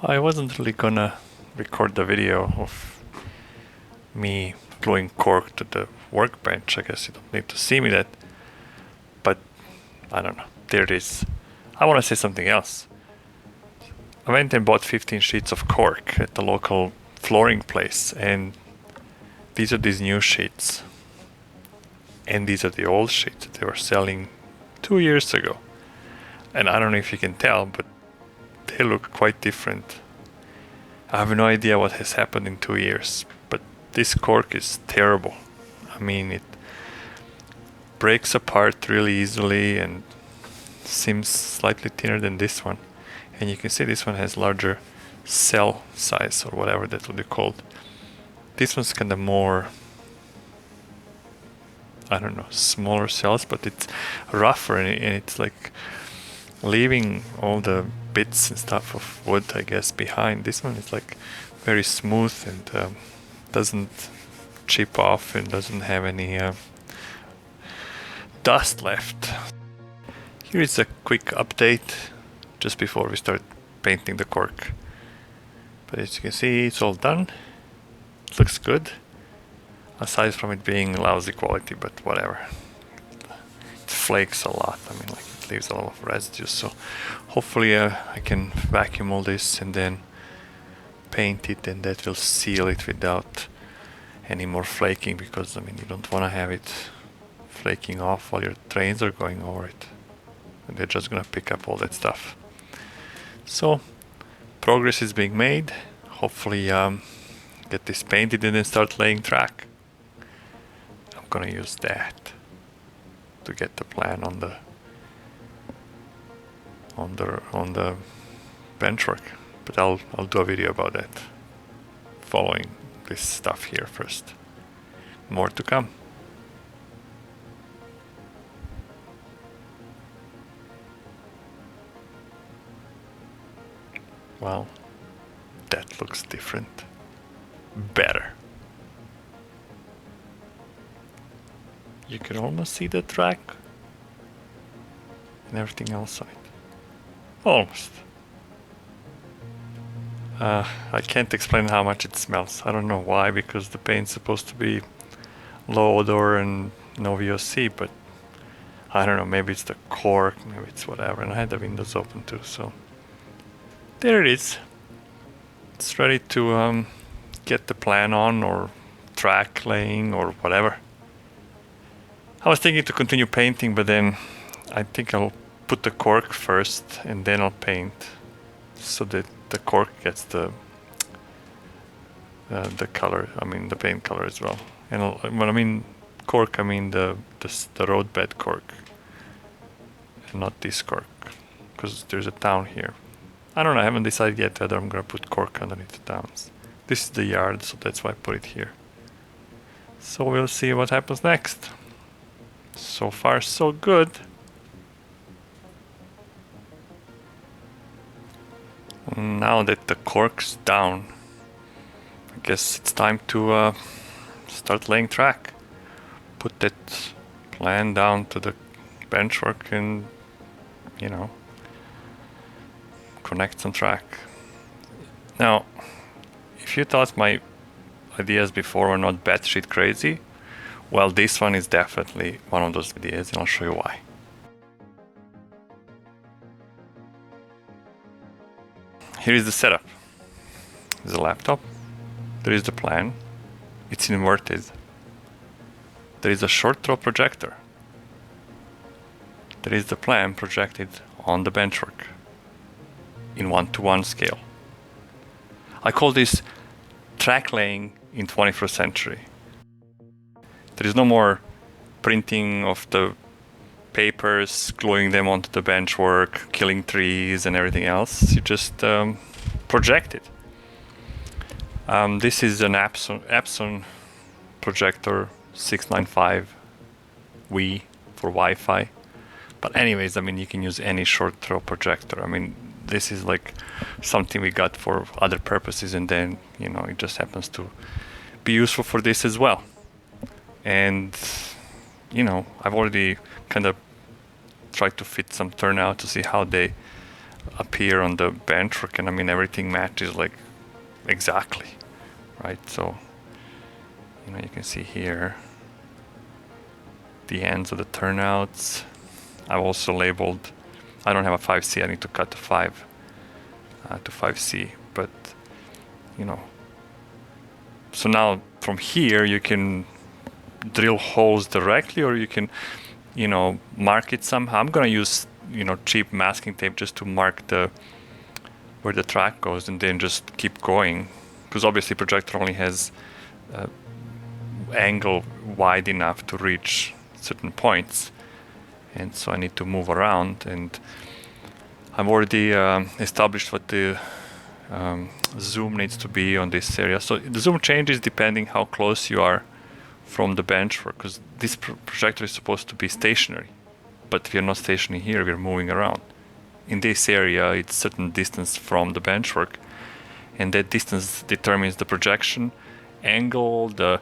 I wasn't really gonna record the video of me gluing cork to the workbench. I guess you don't need to see me that, but I don't know. There it is. I want to say something else. I went and bought 15 sheets of cork at the local flooring place, and these are these new sheets. And these are the old sheets that they were selling 2 years ago. And I don't know if you can tell, but they look quite different. I have no idea what has happened in 2 years, but this cork is terrible. I mean, it breaks apart really easily and seems slightly thinner than this one. And you can see this one has larger cell size, or whatever that would be called. This one's kind of more, I don't know, smaller cells, but it's rougher, and it's like leaving all the bits and stuff of wood, I guess, behind. This one is like very smooth and doesn't chip off and doesn't have any dust left. Here is a quick update just before we start painting the cork. But as you can see, it's all done. It looks good, aside from it being lousy quality, but whatever. It flakes a lot. I mean, like, it leaves a lot of residue, so hopefully I can vacuum all this and then paint it, and that will seal it without any more flaking, because I mean, you don't want to have it flaking off while your trains are going over it, and they're just gonna pick up all that stuff. So progress is being made. Hopefully get this painted and then start laying track. I'm gonna use that to get the plan on the benchwork, but I'll do a video about that following this stuff here first. More to come. Well, that looks different. Better. You can almost see the track and everything else on it. Almost. I can't explain how much it smells. I don't know why, because the paint's supposed to be low odor and no VOC, but I don't know, maybe it's the cork, maybe it's whatever, and I had the windows open too, so there it is. It's ready to get the plan on, or track laying, or whatever. I was thinking to continue painting, but then I think I'll put the cork first and then I'll paint, so that the cork gets the color, I mean the paint color as well. And when I mean cork, I mean the roadbed cork, and not this cork, because there's a town here. I don't know, I haven't decided yet whether I'm gonna put cork underneath the towns. This is the yard, so that's why I put it here. So we'll see what happens next. So far so good. Now that the cork's down, I guess it's time to start laying track. Put that plan down to the benchwork and, you know, connect some track. Now, if you thought my ideas before were not batshit crazy, well, this one is definitely one of those ideas, and I'll show you why. Here is the setup. There's a laptop. There is the plan. It's inverted. There is a short throw projector. There is the plan projected on the benchwork in 1:1 scale. I call this track laying in 21st century. There is no more printing of the papers, gluing them onto the benchwork, killing trees and everything else. You just project it. This is an Epson projector 695W for Wi-Fi. But anyways, I mean, you can use any short throw projector. I mean, this is like something we got for other purposes, and then, you know, it just happens to be useful for this as well. And, you know, I've already kind of tried to fit some turnout to see how they appear on the benchwork, and I mean everything matches like exactly, right? So you can see here the ends of the turnouts. I've also labeled, I don't have a 5C, I need to cut to 5C, but so now from here you can drill holes directly, or you can mark it somehow. I'm gonna use cheap masking tape just to mark where the track goes, and then just keep going, because obviously projector only has angle wide enough to reach certain points, and so I need to move around. And I've already established what the zoom needs to be on this area. So the zoom changes depending how close you are from the benchwork, because this projector is supposed to be stationary, but we are not stationary here, we're moving around. In this area it's certain distance from the benchwork, and that distance determines the projection angle, the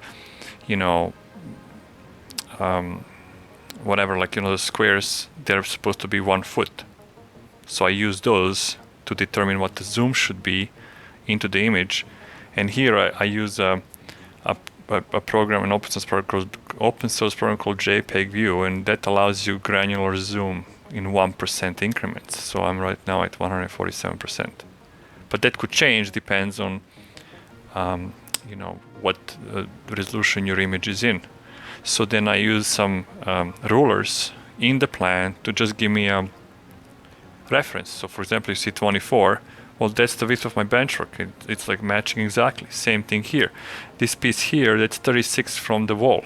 whatever, like the squares, they're supposed to be 1 foot. So I use those to determine what the zoom should be into the image. And here I use a program, an open source program called JPEG View, and that allows you granular zoom in 1% increments. So I'm right now at 147%. But that could change, depends on what resolution your image is in. So then I use some rulers in the plan to just give me a reference. So for example, you see 24, well, that's the width of my benchwork. It's like matching exactly. Same thing here. This piece here, that's 36 from the wall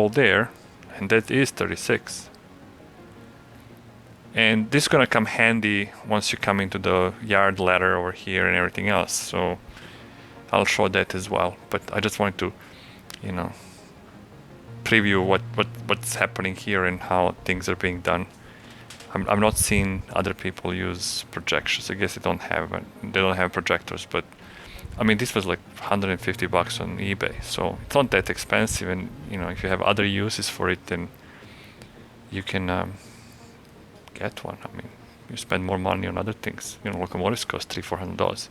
there, and that is 36. And this is gonna come handy once you come into the yard ladder over here and everything else. So I'll show that as well. But I just wanted to, preview what's happening here and how things are being done. I'm not seeing other people use projections. I guess they don't have projectors, but I mean, this was like $150 on eBay, so it's not that expensive. And if you have other uses for it, then you can get one. I mean, you spend more money on other things. Locomotives cost $300-400,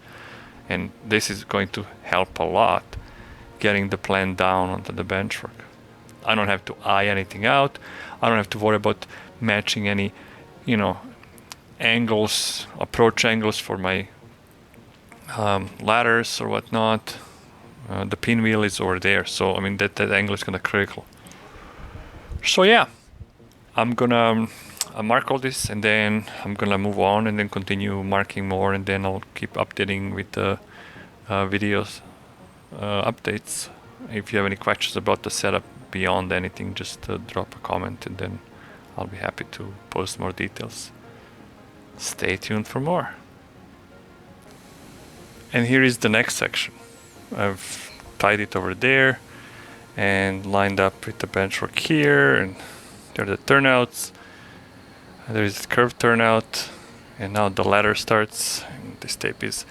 and this is going to help a lot getting the plan down onto the benchwork. I don't have to eye anything out. I don't have to worry about matching any angles, approach angles for my ladders or whatnot. The pinwheel is over there, so I mean that angle is kind of critical. So yeah, I'm gonna mark all this, and then I'm gonna move on and then continue marking more, and then I'll keep updating with the videos updates. If you have any questions about the setup beyond anything, just drop a comment, and then I'll be happy to post more details. Stay tuned for more. And here is the next section. I've tied it over there and lined up with the benchwork here, and there are the turnouts. There is curved turnout, and now the ladder starts. And this tape is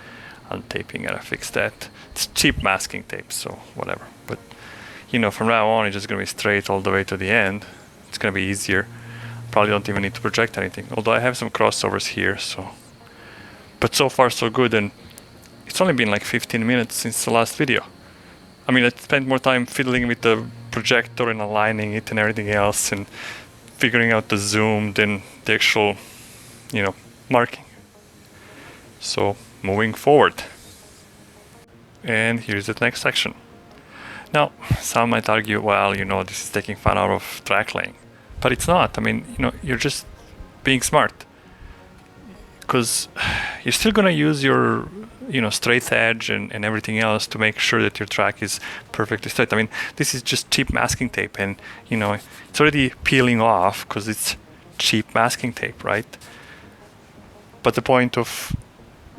untaping, and I fixed that. It's cheap masking tape, so whatever. But from now on, it's just gonna be straight all the way to the end. It's gonna be easier. Probably don't even need to project anything, although I have some crossovers here. But so far so good, and it's only been like 15 minutes since the last video. I mean, I spent more time fiddling with the projector and aligning it and everything else, and figuring out the zoom than the actual, marking. So moving forward. And here's the next section. Now, some might argue, well, this is taking fun out of track laying. But it's not. I mean, you're just being smart. Because you're still going to use your, straight edge and everything else to make sure that your track is perfectly straight. I mean, this is just cheap masking tape, and, it's already peeling off because it's cheap masking tape, right? But the point of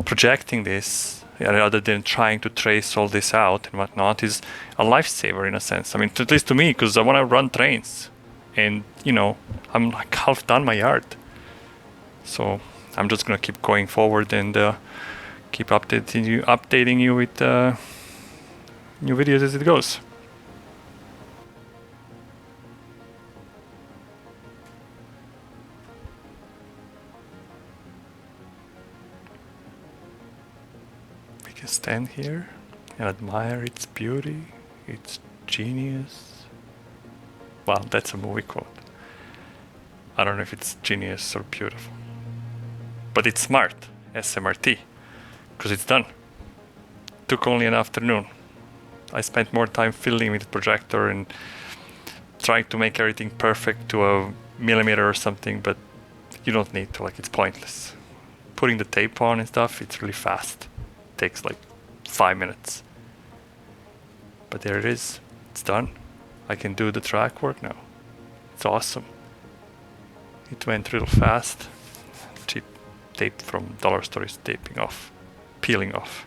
projecting this, rather than trying to trace all this out and whatnot, is a lifesaver in a sense. I mean, at least to me, because I want to run trains, and I'm like half done my yard, so I'm just gonna keep going forward and keep updating you with new videos as it goes. can stand here and admire its beauty, its genius. Well, that's a movie quote. I don't know if it's genius or beautiful. But it's smart, SMRT, because it's done. Took only an afternoon. I spent more time fiddling with the projector and trying to make everything perfect to a millimeter or something, but you don't need to, like, it's pointless. Putting the tape on and stuff, it's really fast. It takes like 5 minutes. But there it is, it's done. I can do the track work now. It's awesome. It went real fast. Cheap tape from dollar store is peeling off.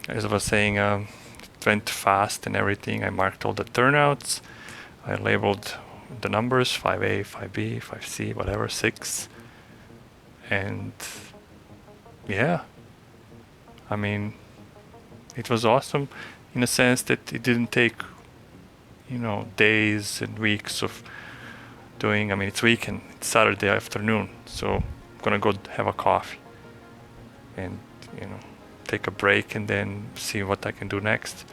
As I was saying, it went fast and everything. I marked all the turnouts. I labeled the numbers, 5A, 5B, 5C, whatever, 6. And yeah, I mean, it was awesome in a sense that it didn't take, days and weeks of doing. I mean, it's weekend, it's Saturday afternoon, so I'm gonna go have a coffee and, take a break and then see what I can do next.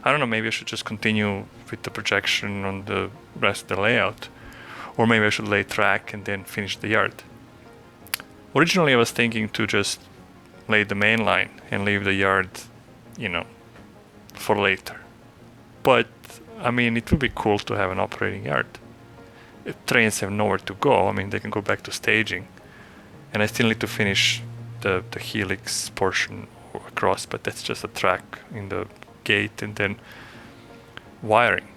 I don't know, maybe I should just continue with the projection on the rest of the layout, or maybe I should lay track and then finish the yard. Originally I was thinking to just lay the main line and leave the yard, for later. But I mean, it would be cool to have an operating yard. If trains have nowhere to go, I mean, they can go back to staging, and I still need to finish the helix portion across, but that's just a track in the gate and then wiring.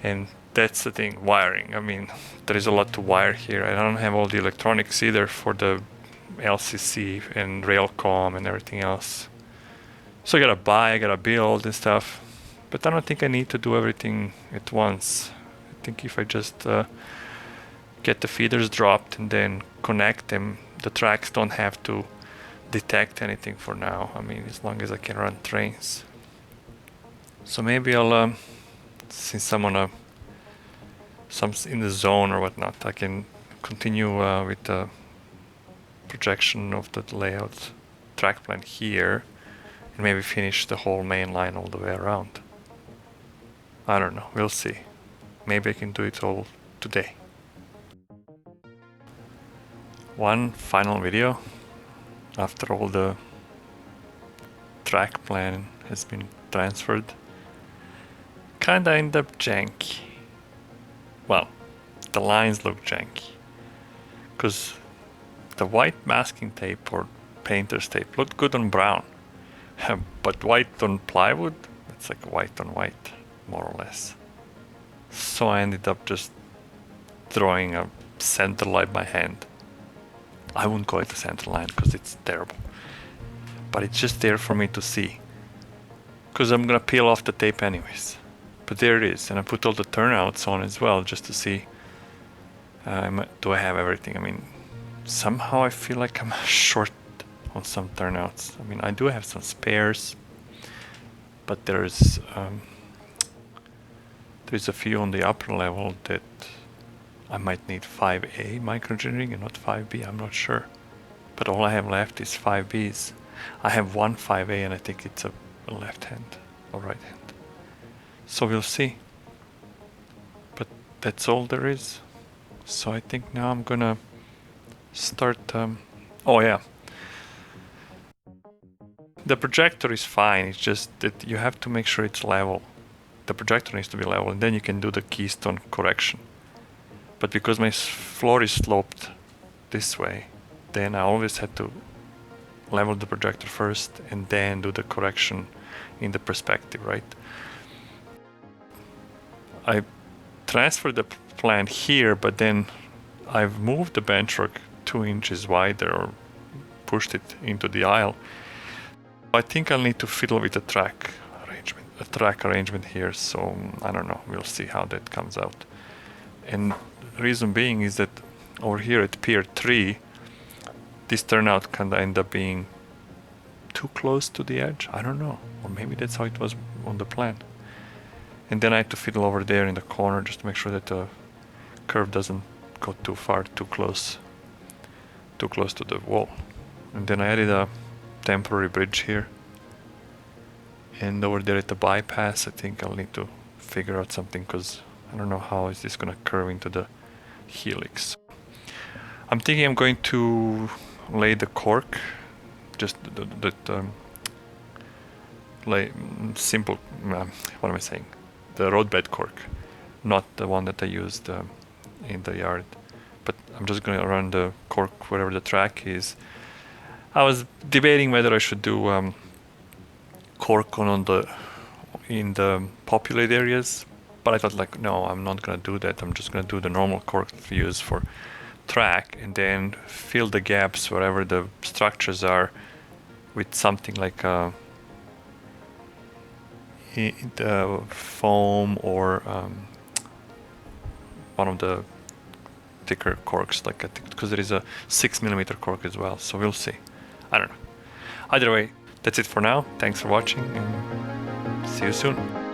And that's the thing, wiring. I mean, there is a lot to wire here. I don't have all the electronics either for the LCC and Railcom and everything else. So I gotta build and stuff. But I don't think I need to do everything at once. I think if I just get the feeders dropped and then connect them, the tracks don't have to detect anything for now. I mean, as long as I can run trains. So maybe I'll, since I'm on some in the zone or whatnot, I can continue with the projection of the layout track plan here and maybe finish the whole main line all the way around. I don't know, we'll see. Maybe I can do it all today. One final video after all the track plan has been transferred. Kinda end up janky. Well, the lines look janky because the white masking tape or painter's tape looked good on brown, but white on plywood, it's like white on white, more or less. So I ended up just drawing a center line by hand. I wouldn't call it a center line because it's terrible, but it's just there for me to see, because I'm gonna peel off the tape anyways. But there it is, and I put all the turnouts on as well just to see do I have everything. I mean, somehow I feel like I'm short on some turnouts. I mean, I do have some spares, but there's a few on the upper level that I might need 5A microengineering and not 5B, I'm not sure. But all I have left is 5Bs. I have one 5A and I think it's a left hand or right hand. So we'll see. But that's all there is. So I think now I'm gonna start, oh yeah. The projector is fine, it's just that you have to make sure it's level. The projector needs to be level and then you can do the keystone correction. But because my floor is sloped this way, then I always had to level the projector first and then do the correction in the perspective, right? I transferred the plan here, but then I've moved the benchwork 2 inches wider or pushed it into the aisle. I think I'll need to fiddle with the track arrangement here, so I don't know, we'll see how that comes out. And the reason being is that over here at Pier 3, this turnout kinda ended up being too close to the edge, I don't know, or maybe that's how it was on the plan. And then I had to fiddle over there in the corner just to make sure that the curve doesn't go too far, too close to the wall. And then I added a temporary bridge here. And over there at the bypass, I think I'll need to figure out something, because I don't know how is this gonna curve into the helix. I'm thinking I'm going to lay the cork, just lay simple, what am I saying? The roadbed cork, not the one that I used in the yard. But I'm just gonna run the cork wherever the track is. I was debating whether I should do cork in the populated areas, but I thought, like, no, I'm not gonna do that. I'm just gonna do the normal cork that we use for track, and then fill the gaps wherever the structures are with something like the foam or one of the thicker corks, like, I think, because there is a 6mm cork as well, so we'll see. I don't know. Either way, that's it for now. Thanks for watching, and see you soon.